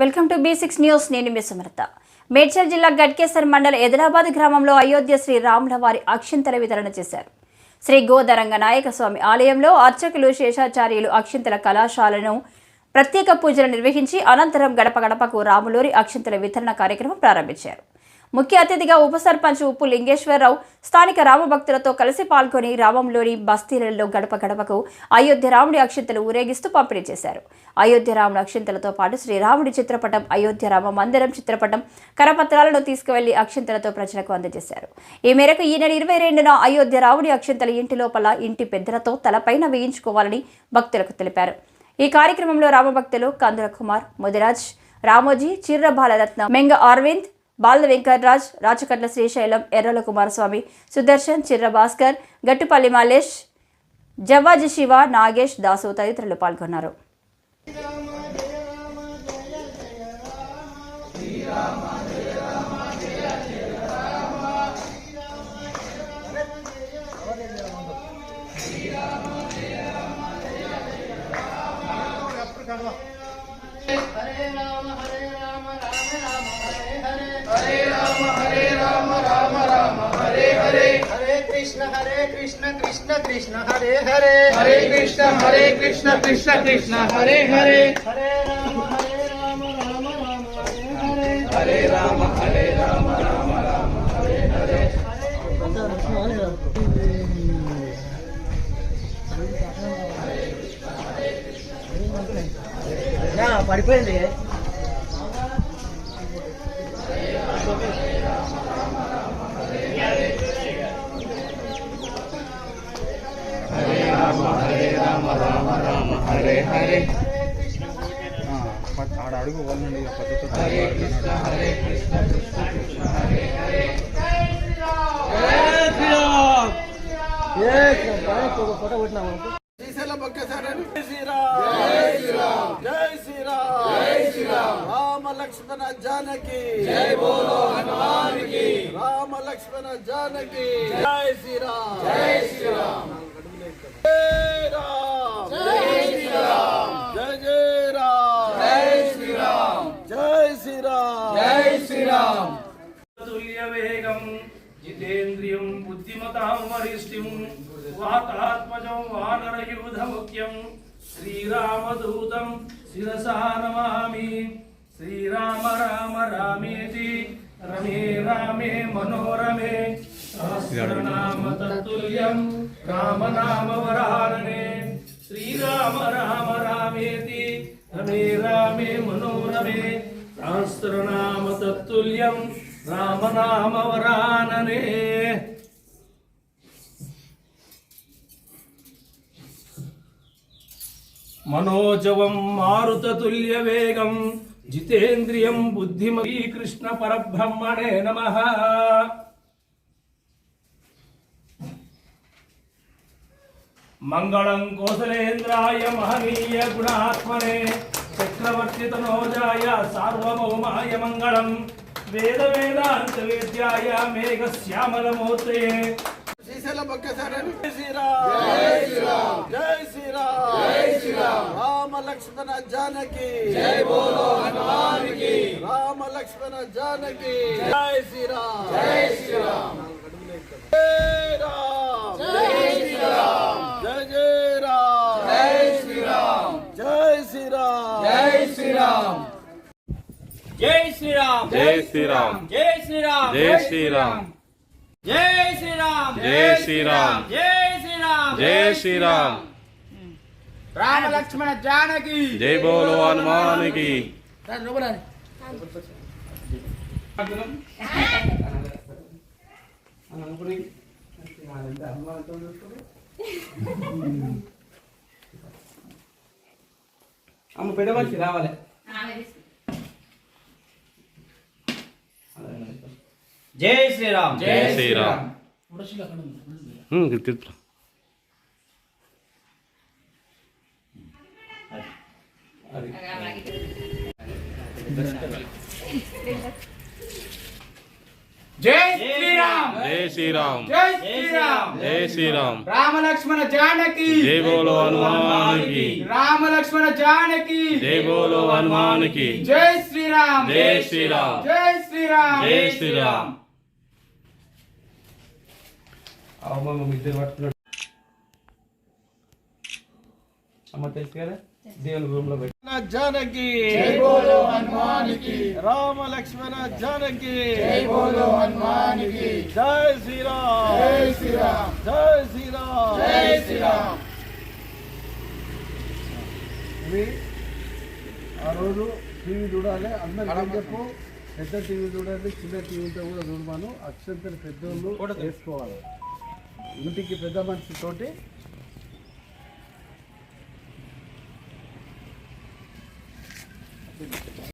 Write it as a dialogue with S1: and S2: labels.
S1: Welcome to B6 news. నేను మీ సుమలత. మేడ్చల్ జిల్లా గట్కేసర్ మండల ఎదిలాబాద్ గ్రామంలో అయోధ్య శ్రీ రాముల వారి అక్షింతల వితరణ చేశారు. శ్రీ గోదరంగ నాయక స్వామి ఆలయంలో అర్చకులు శేషాచార్యులు అక్షింతల కళాశాలను ప్రత్యేక పూజలు నిర్వహించి అనంతరం గడప గడపకు రాములూరి అక్షింతల వితరణ కార్యక్రమం ప్రారంభించారు. ముఖ్య అతిథిగా ఉప సర్పంచ్ ఉప్పు లింగేశ్వరరావు స్థానిక రామభక్తులతో కలిసి పాల్గొని రామంలోని బస్తీలలో గడప గడపకు అయోధ్య రాముడి అక్షింతలు ఊరేగిస్తూ పంపిణీ చేశారు. అయోధ్య రాముడి అక్షింతలతో పాటు శ్రీరాముడి చిత్రపటం, అయోధ్య రామ మందిరం చిత్రపటం, కరపత్రాలను తీసుకువెళ్లి అక్షింతలతో ప్రజలకు అందజేశారు. ఈ మేరకు ఈ నెల 22న అయోధ్య రాముడి అక్షింతలు ఇంటి లోపల ఇంటి పెద్దలతో తలపైన వేయించుకోవాలని భక్తులకు తెలిపారు. ఈ కార్యక్రమంలో రామభక్తులు కందుల కుమార్, ముదిరాజ్, రామోజీ, చిర్ర బాలరత్న, మెంగ అరవింద్, బాల వెంకట్రాజ్, రాచకట్ల శ్రీశైలం, ఎర్రల కుమారస్వామి, సుదర్శన్, చిర్ర భాస్కర్, గట్టుపల్లి మల్లేష్, జవ్వాజి శివ, నాగేష్, దాసు తదితరులు పాల్గొన్నారు.
S2: Hare Krishna Krishna Krishna Hare Hare Hare Krishna Krishna Krishna Hare Hare Hare Rama Rama Rama Hare Hare Hare Rama Rama Rama Hare Hare Ya padipoyindi Hare Hare ఆడ అడుగు వల్లండి పద్ధతి హరే కృష్ణ కృష్ణ కృష్ణ హరే హరే జై శ్రీరామ్ జై శ్రీరామ్ ఫోటో కొట్టినాము శ్రీశైలం భక్తసారని జై శ్రీరామ్ జై శ్రీరామ్ జై శ్రీరామ్ జై శ్రీరామ్ రామ లక్ష్మణ జానకి జై బోలో హనుమాన్ కి రామ లక్ష్మణ జానకి జై శ్రీరామ్ జై శ్రీరామ్ జై రామ్ జై శ్రీరామ్ జై జై రామ్ జై శ్రీరామ్ జై శ్రీరామ్ జై శ్రీరామ్ తుల్య వేగం జితేంద్రియం బుద్ధిమతాం వరిష్ఠిం వాతాత్మజం వానరయూధ ముఖ్యం శ్రీరామదూతం శిరసా నమామి. శ్రీరామ రామ రామేతి రమే రామే మనోరమే సహస్రనామ తత్తుల్యం రామనామ వరాననే. శ్రీరామ రామ రామేతి రమే రామే మనోరమే సహస్రనామ తత్తుల్యం రామనామ వరాననే. మనోజవం మారుతతుల్య వేగం జితేంద్రియం బుద్ధిమతీ కృష్ణ పరబ్రహ్మణే నమః. మంగళం కోసలేంద్రాయ మహనీయ గుణాత్మనే చక్రవర్తి తనోజాయ సార్వభౌమాయ మంగళం వేద వేదాంత వేద్యాయ మేఘ శ్యామలమూర్తయే శ్రీశైలం భక్తసారని జై శ్రీరామ్ జై శ్రీరామ్ జై శ్రీరామ్ జై శ్రీరామ్ రామ లక్ష్మణ జానకి జై బోలో హనుమాన్ కి రామ లక్ష్మణ జానకి జై శ్రీరామ్ జై శ్రీరామ్ జై రామ్ జై శ్రీరామ్ జై జై రామ్ జై శ్రీరామ్ జై శ్రీరామ్ జై శ్రీరామ్ జై శ్రీరామ్ జై శ్రీరామ్ జై శ్రీరామ్ జై శ్రీరామ్ జై శ్రీరామ్ జై శ్రీరామ్ జై శ్రీరామ్ జై శ్రీరామ్ రామ లక్ష్మణ జానకి
S3: జై బోలో హనుమాన్ కి.
S2: అమ్మ పెద్దవాళ్ళకి రావాలి. జై శ్రీరామ్
S3: జై శ్రీరామ్.
S2: జై శ్రీరామ్
S3: జై శ్రీరామ్
S2: జై శ్రీరామ్
S3: జై శ్రీరామ్
S2: రామ లక్ష్మణ జానకి
S3: జై బోలో హనుమాన్ కి
S2: రామ లక్ష్మణ జానకి
S3: జై బోలో హనుమాన్ కి
S2: జై శ్రీ శ్రీరామ్
S3: జై శ్రీరామ్
S2: జై శ్రీరామ్
S3: జై శ్రీరామ్
S4: అమ్మ తెలుసు కదా దేవుని రూమ్ లో పెట్టి
S2: जानकी जय बोलो हनुमान की राम लक्ष्मण जानकी जय बोलो हनुमान की जय श्री राम जय श्री राम जय श्री राम जय श्री राम
S5: ఇవి ఆ రోజు టీవీ చూడాలి అందరికీ చెప్పు పెద్ద టీవీ చూడాలి చిన్న టీవీ ఉంటే కూడా చూడమాను అక్షంతలు పెద్దోళ్ళు వేసుకోవాలి ఇంటికి పెద్ద మనిషితోటి